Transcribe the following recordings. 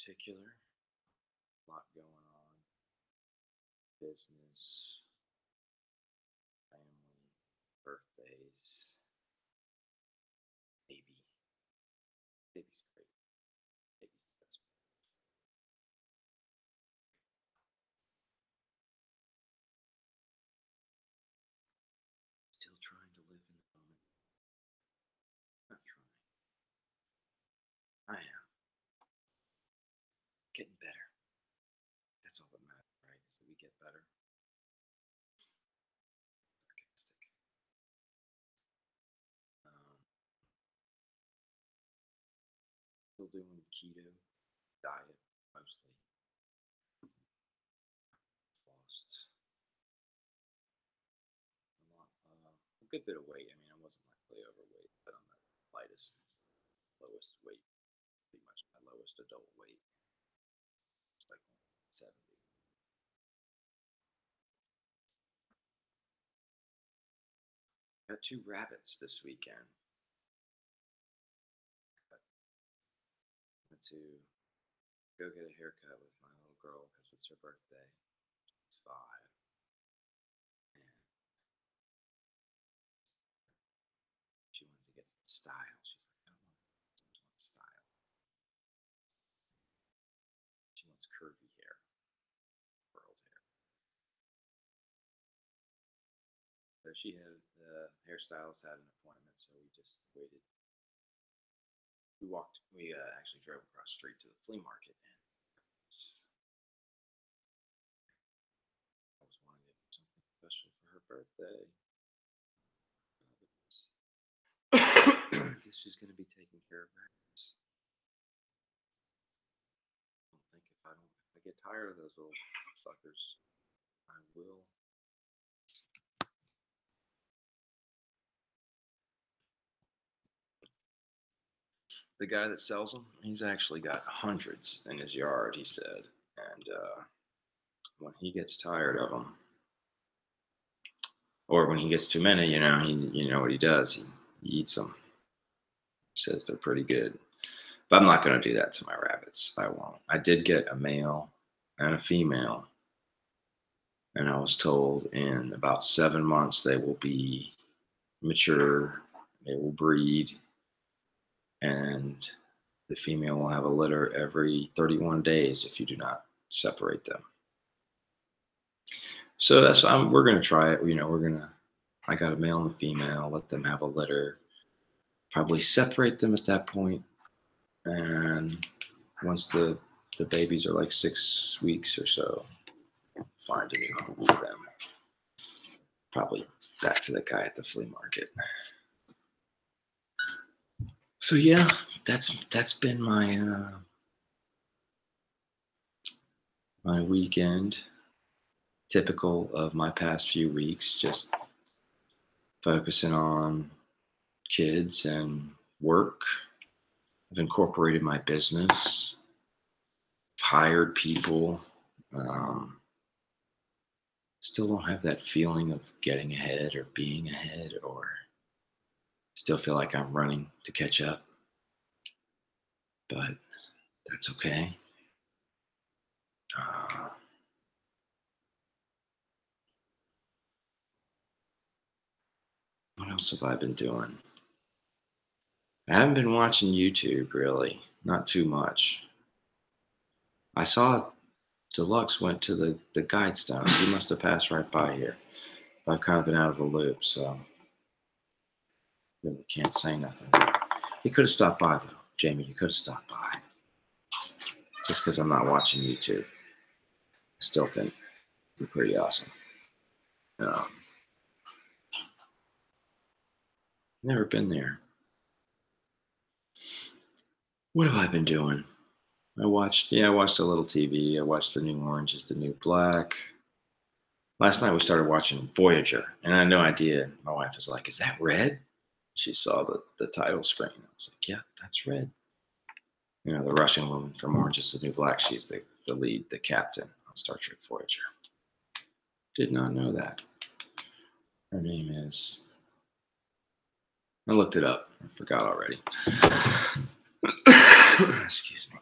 particular. A lot going on. Business, family, birthdays, baby. Baby's great. Baby's the best. Still trying to live in the moment. Not trying. I am. Getting better. That's all that matters, right? Is that we get better. Sarcastic. Still doing keto diet mostly. Lost a good bit of weight. I mean, I wasn't like way overweight, but I'm the lightest, lowest weight, pretty much my lowest adult weight. It's like 70. Got 2 rabbits this weekend. Went to go get a haircut with my little girl because it's her birthday. She's 5. And she wanted to get style. She's like, I don't want style. She wants curvy hair, curled hair. So she had the hairstylist had an appointment, so we just waited. We actually drove across the street to the flea market, and I was wanting to do something special for her birthday. I guess she's going to be taking care of rabbits. I think if I get tired of those little suckers, I will. The guy that sells them, he's actually got hundreds in his yard, he said. And when he gets tired of them, or when he gets too many, you know what he does? He eats them. He says they're pretty good. But I'm not going to do that to my rabbits. I won't. I did get a male and a female. And I was told in about 7 months they will be mature, they will breed, and the female will have a litter every 31 days if you do not separate them. So we're going to try it. I got a male and a female, let them have a litter, probably separate them at that point. And once the babies are like 6 weeks or so, find a new home for them. Probably back to the guy at the flea market. So yeah, that's been my my weekend. Typical of my past few weeks, just focusing on kids and work. I've incorporated my business, hired people. Still don't have that feeling of getting ahead or being ahead, or still feel like I'm running to catch up. But that's okay. What else have I been doing? I haven't been watching YouTube, really. Not too much. I saw Deluxe went to the Guidestones. He must have passed right by here. But I've kind of been out of the loop, so really can't say nothing. He could have stopped by, though. Jamie, you could have stopped by. Just because I'm not watching YouTube. I still think you're pretty awesome. Never been there. What have I been doing? I watched a little TV. I watched The New Orange is the New Black. Last night we started watching Voyager, and I had no idea. My wife was like, "Is that Red?" She saw the title screen. I was like, "Yeah, that's Red." You know, the Russian woman from Orange is the New Black. She's the lead, the captain on Star Trek Voyager. Did not know that. Her name is... I looked it up. I forgot already. Excuse me.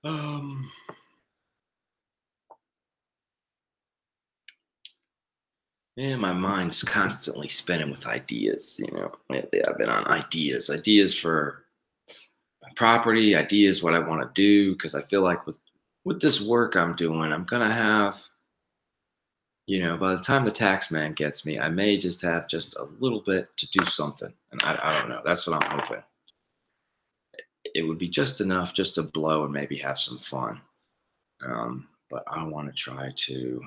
Um, yeah, my mind's constantly spinning with ideas. Lately I've been on ideas for my property, ideas what I want to do because I feel like with this work I'm doing, I'm gonna have, by the time the tax man gets me, I may just have just a little bit to do something, and I don't know. That's what I'm hoping. It would be just enough just to blow and maybe have some fun. But I want to try to.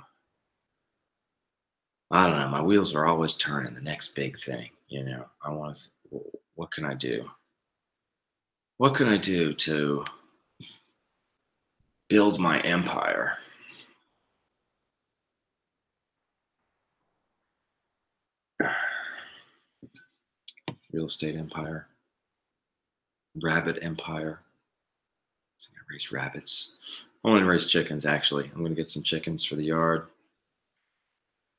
I don't know. My wheels are always turning. The next big thing, I want to. What can I do? What can I do to build my empire? Real estate empire, rabbit empire. I'm gonna raise rabbits. I want to raise chickens. Actually, I'm gonna get some chickens for the yard.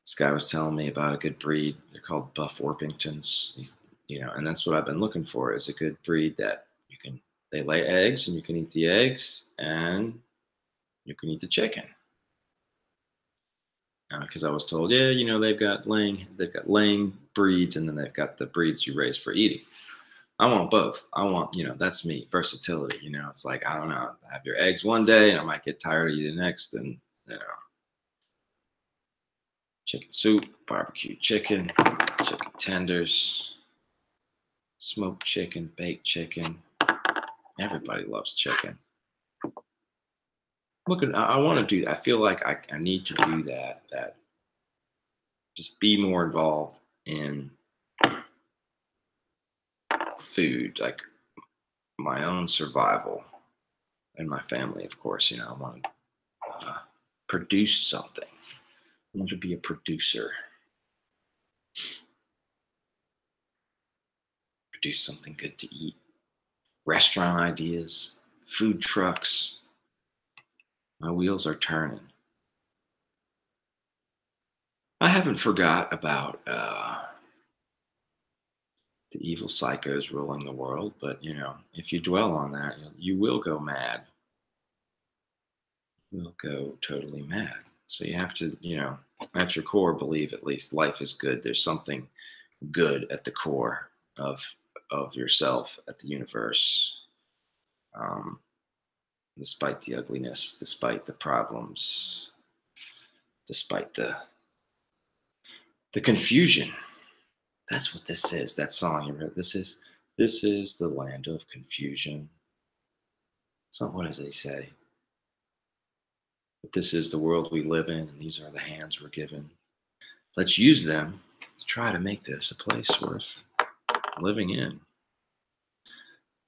This guy was telling me about a good breed. They're called Buff Orpingtons. And that's what I've been looking for is a good breed that they lay eggs and you can eat the eggs and you can eat the chicken. Because I was told, yeah, they've got laying breeds and then they've got the breeds you raise for eating. I want both. I want, that's me, versatility. It's like, I don't know, have your eggs one day and I might get tired of you the next. And, chicken soup, barbecue chicken, chicken tenders, smoked chicken, baked chicken. Everybody loves chicken. I want to do that. I feel like I need to do that just be more involved in food, like my own survival and my family, of course. I want to produce something. I want to be a producer, produce something good to eat. Restaurant ideas, food trucks. My wheels are turning. I haven't forgot about the evil psychos ruling the world, but if you dwell on that, you will go mad. Will go totally mad. So you have to, at your core, believe at least life is good. There's something good at the core of yourself, at the universe, um, despite the ugliness, despite the problems, despite the confusion. That's what this is. That song you wrote. This is the land of confusion. So what does he say? But this is the world we live in, and these are the hands we're given. Let's use them to try to make this a place worth living in.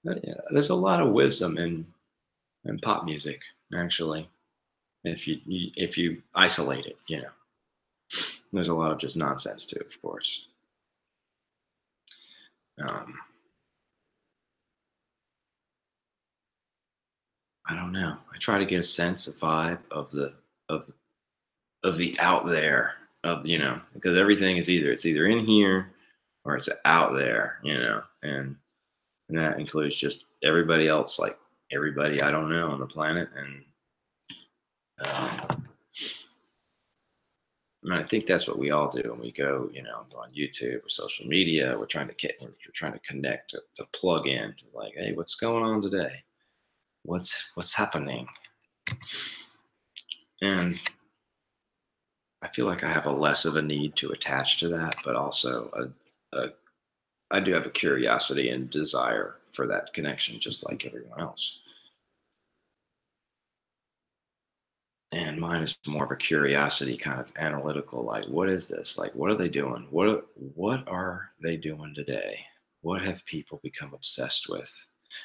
Yeah, there's a lot of wisdom in pop music, actually. If you isolate it, there's a lot of just nonsense too, of course. Um, I don't know. I try to get a sense, a vibe of of the out there because everything is it's either in here or it's out there, and that includes just everybody else, like everybody I don't know on the planet, and um, I think that's what we all do when we go, go on YouTube or social media. We're trying to connect to plug in to like, hey, what's going on today? What's happening? And I feel like I have a less of a need to attach to that, but also I do have a curiosity and desire for that connection, just like everyone else. And mine is more of a curiosity, kind of analytical. Like, what is this? Like, what are they doing? What are they doing today? What have people become obsessed with?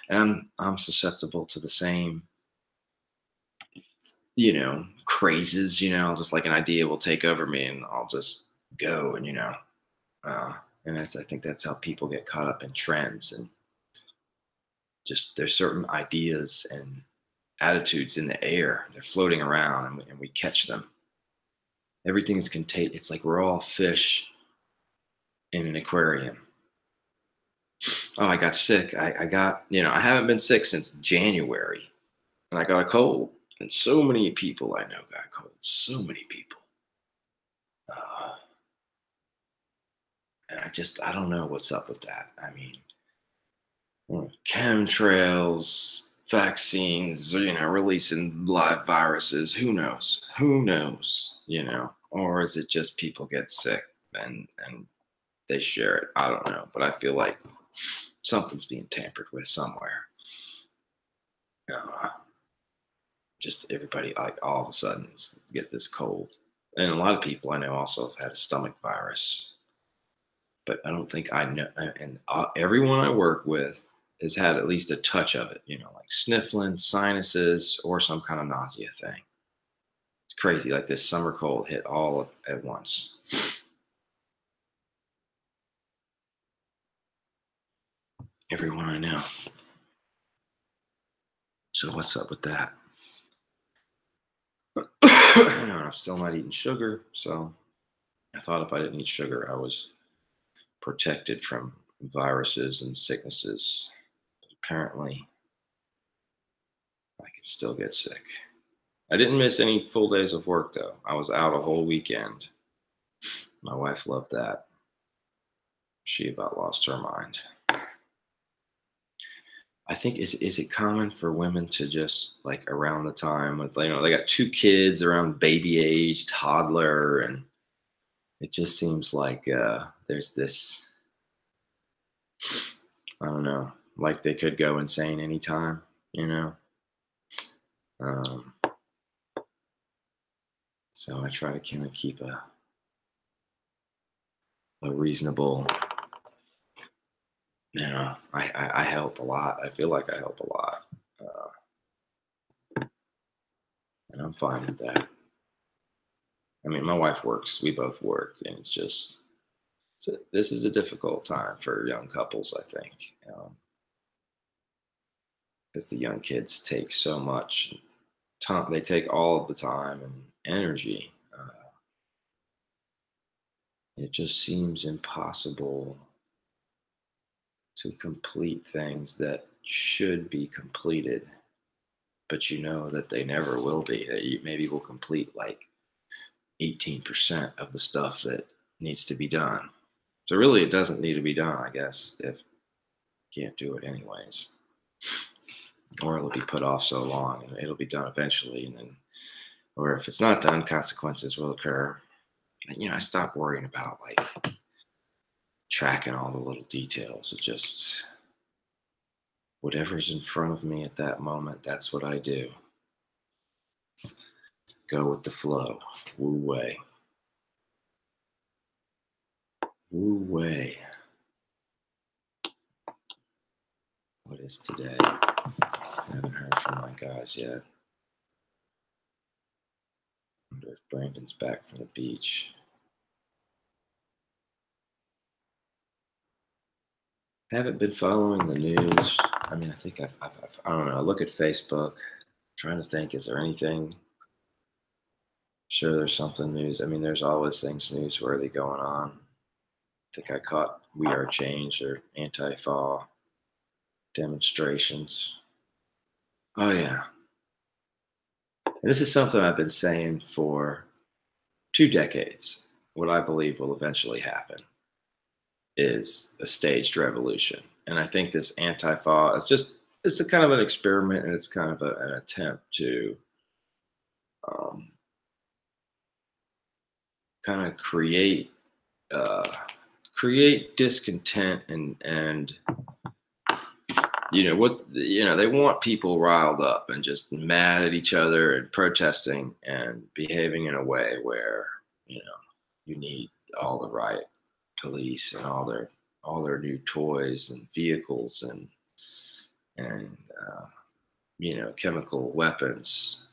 And I'm susceptible to the same, crazes. Just like an idea will take over me, and I'll just go, uh, and I think that's how people get caught up in trends and just there's certain ideas and attitudes in the air. They're floating around, and we catch them. Everything is contained. It's like we're all fish in an aquarium. Oh, I got sick. I got, I haven't been sick since January, and I got a cold. And so many people I know got colds. So many people. Uh, and I don't know what's up with that. I mean, chemtrails, vaccines, releasing live viruses. Who knows? Who knows? Or is it just people get sick and they share it? I don't know, but I feel like something's being tampered with somewhere. Uh, just everybody like all of a sudden get this cold, and a lot of people I know also have had a stomach virus, but I don't think I know. And everyone I work with has had at least a touch of it, like sniffling, sinuses, or some kind of nausea thing. It's crazy. Like this summer cold hit all at once. Everyone I know. So what's up with that? I'm still not eating sugar, so I thought if I didn't eat sugar, I was protected from viruses and sicknesses. Apparently, I can still get sick. I didn't miss any full days of work though. I was out a whole weekend. My wife loved that. She about lost her mind. I think is it common for women to just like around the time with they got two kids around baby age, toddler, and it just seems like there's this, I don't know, like they could go insane anytime, you know. Um, so I try to kind of keep a reasonable, I help a lot. I feel like I help a lot, and I'm fine with that. I mean, my wife works. We both work, and it's just this is a difficult time for young couples. I think because the young kids take so much time. They take all of the time and energy. It just seems impossible to complete things that should be completed, but you know that they never will be. That you maybe will complete like 18% of the stuff that needs to be done. So really, it doesn't need to be done, I guess, if you can't do it anyways, or it'll be put off so long, and it'll be done eventually, and then, or if it's not done, consequences will occur. And, I stopped worrying about like tracking all the little details. It just whatever's in front of me at that moment, that's what I do. Go with the flow. Wu Wei. Wu Wei. What is today? I haven't heard from my guys yet. Wonder if Brandon's back from the beach. Haven't been following the news. I mean, I think I don't know. I look at Facebook, trying to think, is there anything? Sure, there's something news. I mean, there's always things newsworthy going on. I think I caught We Are Change or Antifa demonstrations. Oh, yeah. And this is something I've been saying for 2 decades. What I believe will eventually happen is a staged revolution. And I think this Antifa is it's a kind of an experiment, and it's kind of an attempt to um, kind of uh, create discontent and they want people riled up and just mad at each other and protesting and behaving in a way where you need all the riot police and all their new toys and vehicles and chemical weapons.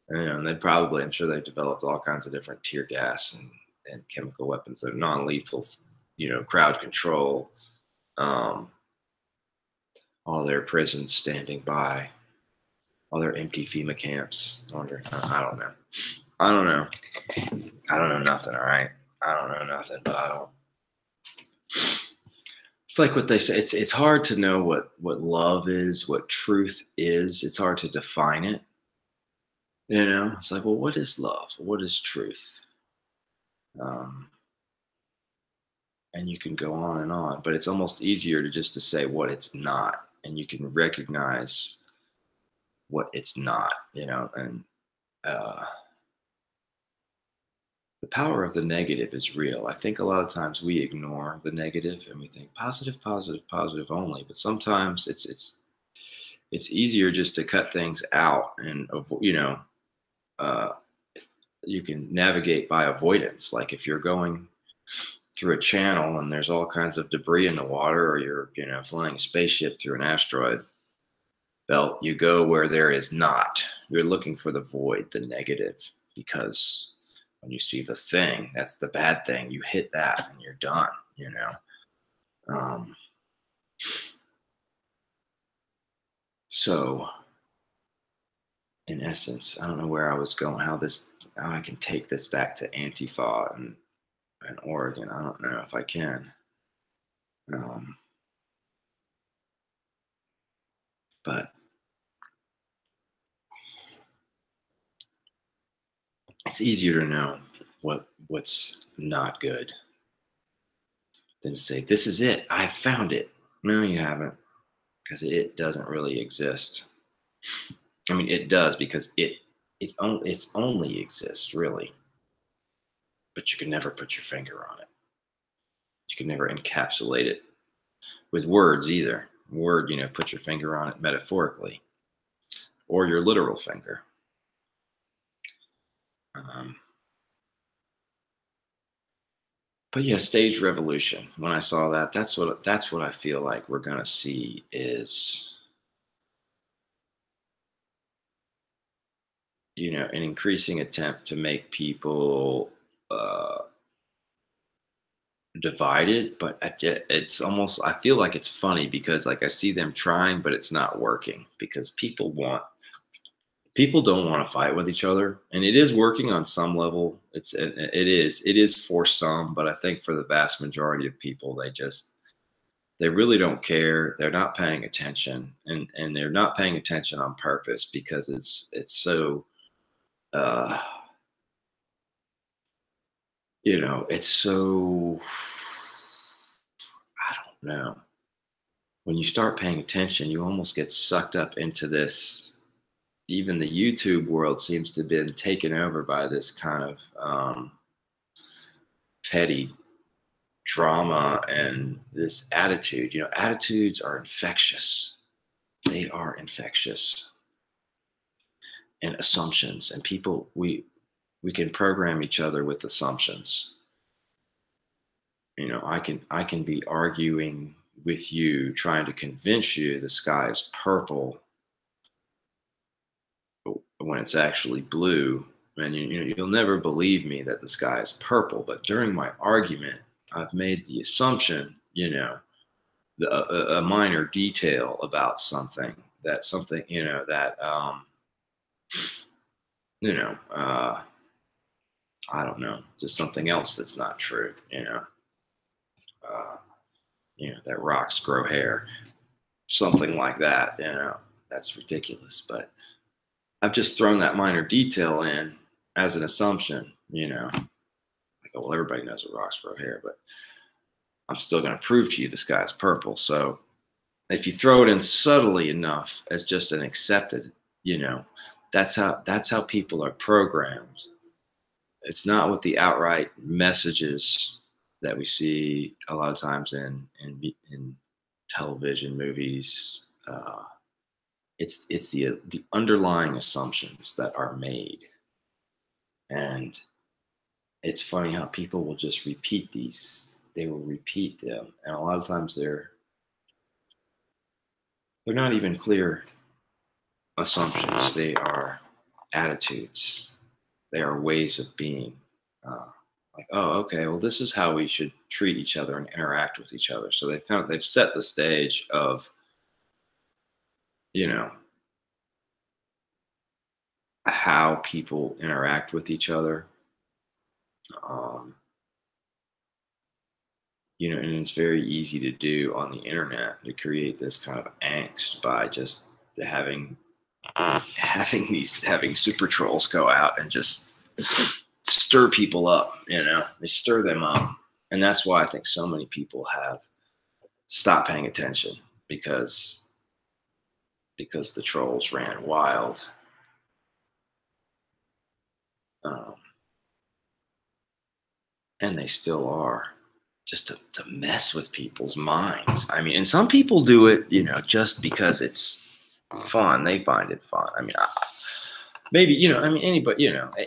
And I'm sure they've developed all kinds of different tear gas and chemical weapons that are non-lethal, crowd control, all their prisons standing by, all their empty FEMA camps. I don't know. I don't know. I don't know nothing, all right? I don't know nothing, but I don't. It's like what they say. It's hard to know what love is, what truth is. It's hard to define it. It's like, well, what is love? What is truth? Um, and you can go on, but it's almost easier to just to say what it's not, and you can recognize what it's not. And uh, the power of the negative is real. I think a lot of times we ignore the negative and we think positive, positive, positive only. But sometimes it's easier just to cut things out and uh, you can navigate by avoidance. Like if you're going through a channel and there's all kinds of debris in the water, or you're flying a spaceship through an asteroid belt, you go where there is not. You're looking for the void, the negative, because when you see the thing, that's the bad thing. You hit that and you're done. Um, so, in essence, I don't know where I was going, how I can take this back to Antifa and Oregon. I don't know if I can. Um, but it's easier to know what's not good than to say, this is it. I found it. No, you haven't, because it doesn't really exist. I mean, it does because it's only exists really, but you can never put your finger on it. You can never encapsulate it with words either. Word, put your finger on it metaphorically or your literal finger. Um, but yeah, stage revolution. When I saw that, that's what I feel like we're gonna see is an increasing attempt to make people uh, divided. But it's almost, I feel like it's funny because like I see them trying, but it's not working because people don't want to fight with each other, and it is working on some level. It is for some, but I think for the vast majority of people, they really don't care. They're not paying attention, and they're not paying attention on purpose because it's so uh it's so, I don't know. When you start paying attention, you almost get sucked up into this. Even the YouTube world seems to have been taken over by this kind of petty drama and this attitude. Attitudes are infectious. They are infectious. And assumptions. And people, we can program each other with assumptions. I can be arguing with you, trying to convince you the sky is purple when it's actually blue, and you'll never believe me that the sky is purple. But during my argument, I've made the assumption, a minor detail about something, that you know uh, I don't know, just something else that's not true. Uh, that rocks grow hair, something like that. That's ridiculous, but I've just thrown that minor detail in as an assumption. I go, well, everybody knows that rocks grow hair, but I'm still going to prove to you the sky is purple. So if you throw it in subtly enough as just an accepted, you know, that's how people are programmed. It's not with the outright messages that we see a lot of times in television, movies. It's the underlying assumptions that are made, and it's funny how people will just repeat these. They will repeat them, and a lot of times they're not even clear assumptions. They are attitudes. They are ways of being. Uh, like, oh, okay, well, this is how we should treat each other and interact with each other. So they've set the stage of you know how people interact with each other. Um, And it's very easy to do on the internet to create this kind of angst by just having having super trolls go out and just stir people up. They stir them up, and that's why I think so many people have stopped paying attention because the trolls ran wild. Um, and they still are, just to mess with people's minds. I mean, and some people do it, just because it's fun. They find it fun. I mean, maybe,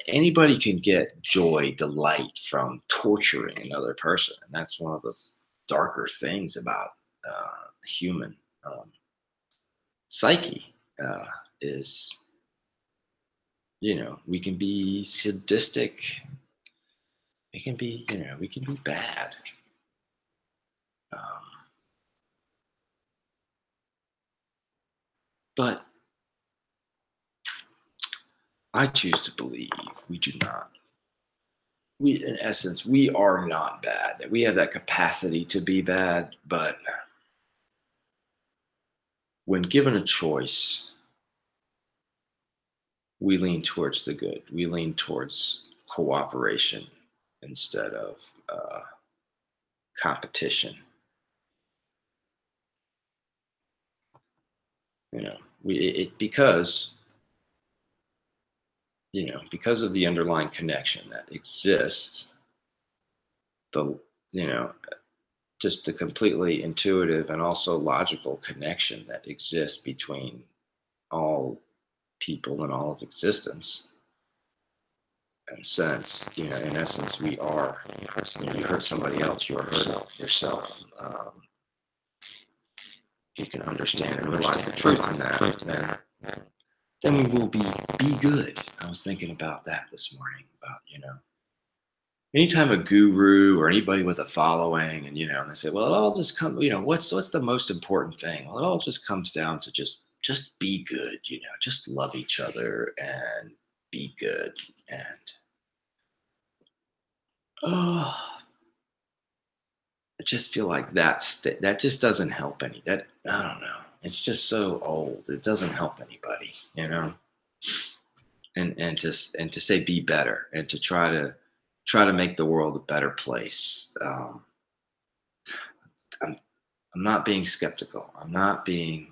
anybody can get joy, delight from torturing another person. And that's one of the darker things about human psyche is, we can be sadistic. We can be bad. Um, but I choose to believe we do not. In essence, we are not bad. That we have that capacity to be bad, but when given a choice, we lean towards the good. We lean towards cooperation instead of uh, competition. Because because of the underlying connection that exists, the you know just the completely intuitive and also logical connection that exists between all people and all of existence. And since, in essence, we are, you hurt somebody else, you are yourself. You can understand and realize the truth in that, then we will be good. I was thinking about that this morning. About anytime a guru or anybody with a following, and they say, well, it all just comes, what's the most important thing? Well, it all just comes down to just be good. Just love each other and be good. And oh, I just feel like that just doesn't help any. That I don't know. It's just so old. It doesn't help anybody. And to say be better and to try to make the world a better place. I'm I'm not being skeptical. I'm not being.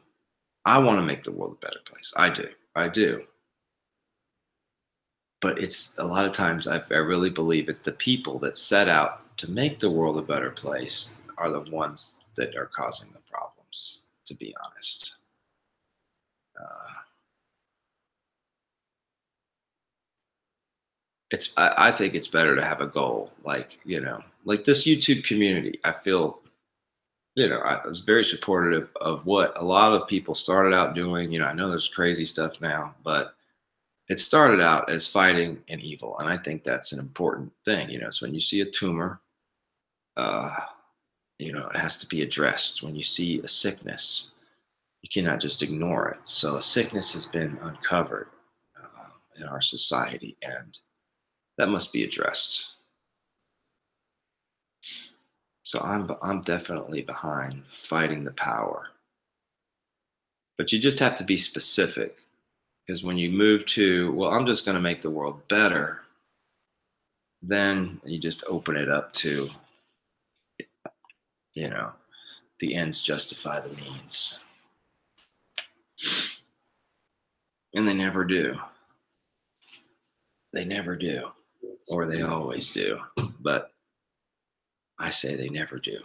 I want to make the world a better place. I do. I do. But it's a lot of times I really believe it's the people that set out to make the world a better place are the ones that are causing the problems. To be honest. Uh, I think it's better to have a goal, like this YouTube community. I feel, I was very supportive of what a lot of people started out doing. I know there's crazy stuff now, but it started out as fighting an evil, and I think that's an important thing. So when you see a tumor, uh, it has to be addressed. When you see a sickness, you cannot just ignore it. So a sickness has been uncovered in our society, and that must be addressed. So I'm definitely behind fighting the power, but you just have to be specific because when you move to, well, I'm just going to make the world better, then you just open it up to, you know, the ends justify the means, and they never do. They never do, or they always do, but I say they never do.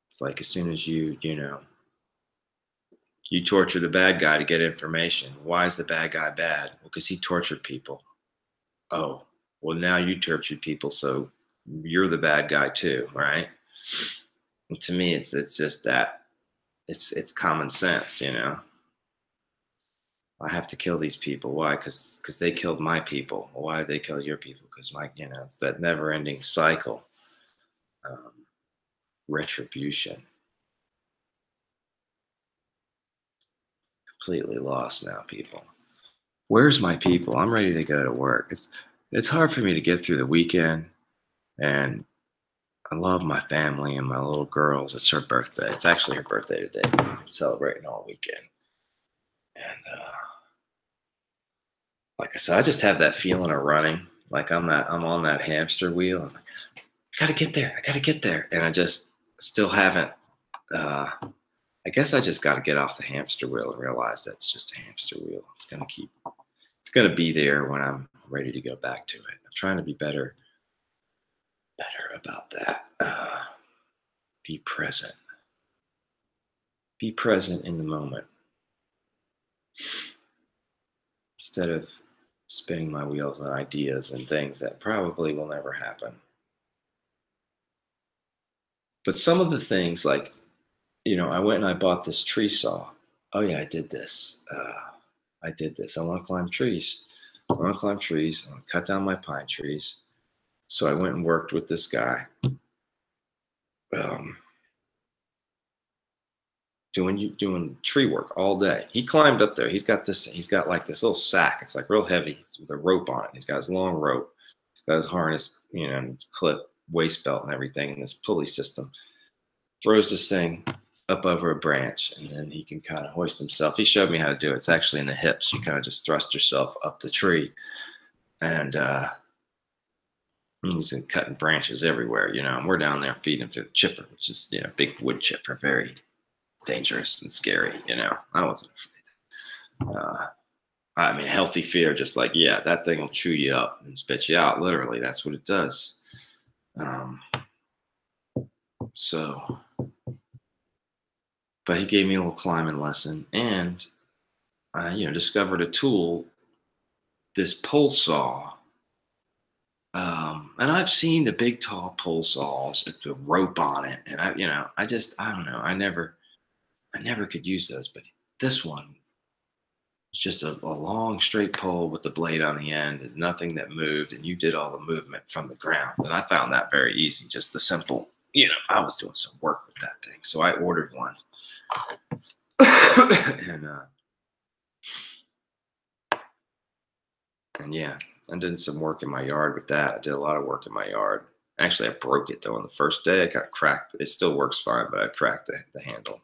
It's like as soon as you torture the bad guy to get information. Why is the bad guy bad? Well, because he tortured people. Oh, well, now you tortured people, so you're the bad guy too, right? And to me, it's just that it's common sense. I have to kill these people. Why? Because they killed my people. Well, why did they kill your people? Because it's that never-ending cycle, um, retribution. Completely lost now, people. Where's my people? I'm ready to go to work. It's hard for me to get through the weekend And I love my family and my little girls. It's her birthday. It's actually her birthday today. We've been celebrating all weekend. And like I said, I just have that feeling of running. Like I'm on that hamster wheel. I'm like, I gotta get there. I gotta get there. And I just still haven't. I guess I just got to get off the hamster wheel and realize that's just a hamster wheel. It's gonna be there when I'm ready to go back to it. I'm trying to be better about that. Be present. Be present in the moment instead of spinning my wheels on ideas and things that probably will never happen. But some of the things, like, I went and I bought this tree saw. Oh yeah, I did this. I did this. I want to climb trees. I want to climb trees. I want to cut down my pine trees. So I went and worked with this guy, um, doing tree work all day. He climbed up there. He's got this. He's got like this little sack. It's like real heavy with a rope on it. He's got his long rope. He's got his harness, and his clip, waist belt, and everything, and this pulley system. Throws this thing up over a branch, and then he can kind of hoist himself. He showed me how to do it. It's actually in the hips. You kind of just thrust yourself up the tree, and he's cutting branches everywhere. And we're down there feeding him through the chipper, which is big wood chipper, very dangerous and scary. I wasn't afraid. I mean, healthy fear, just like, yeah, that thing will chew you up and spit you out. Literally, that's what it does. Um, so But he gave me a little climbing lesson, and I, discovered a tool, this pole saw. And I've seen the big, tall pole saws with the rope on it, and I don't know, I never could use those, but this one was just a long, straight pole with the blade on the end, and nothing that moved, and you did all the movement from the ground, and I found that very easy. Just the simple, I was doing some work with that thing, so I ordered one. and and yeah, I did some work in my yard with that. I did a lot of work in my yard. Actually, I broke it though on the first day. I got cracked. It still works fine, but I cracked the handle.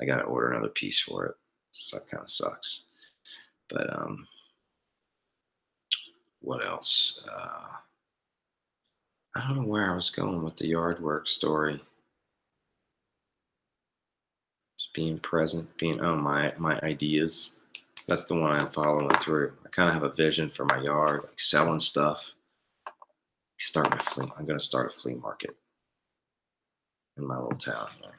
I got to order another piece for it. So that kind of sucks. But what else? I don't know where I was going with the yard work story. Just being present, being my ideas. That's the one I'm following through. I kind of have a vision for my yard, like selling stuff. I'm going to start a flea market in my little town here.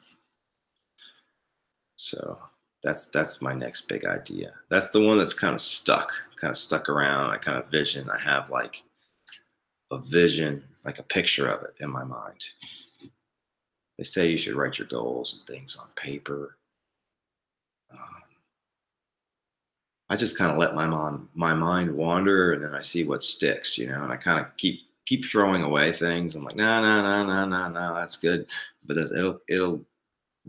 So that's my next big idea. That's the one that's kind of stuck around. I kind of vision. I have like a vision, like a picture of it in my mind. They say you should write your goals and things on paper. Um, I just kind of let my mind wander, and then I see what sticks, and I kind of keep throwing away things. I'm like, no, no, no, no, no, no, that's good, but it'll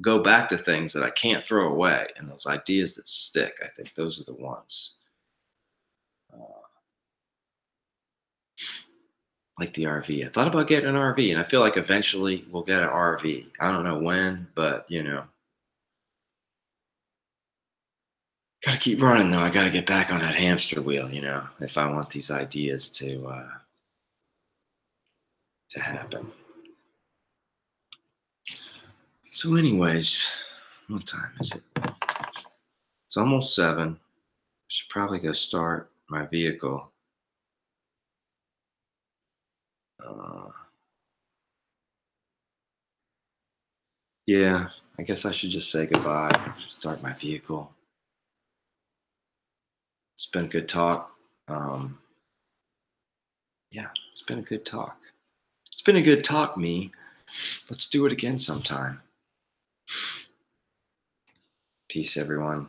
go back to things that I can't throw away, and those ideas that stick. I think those are the ones. Uh, like the RV. I thought about getting an RV, and I feel like eventually we'll get an RV. I don't know when, but got to keep running though. I got to get back on that hamster wheel, if I want these ideas to happen. So, anyways, what time is it? It's almost 7. I should probably go start my vehicle. Uh, yeah, I guess I should just say goodbye. Start my vehicle. It's been a good talk. Yeah, it's been a good talk. It's been a good talk, me. Let's do it again sometime. Peace, everyone.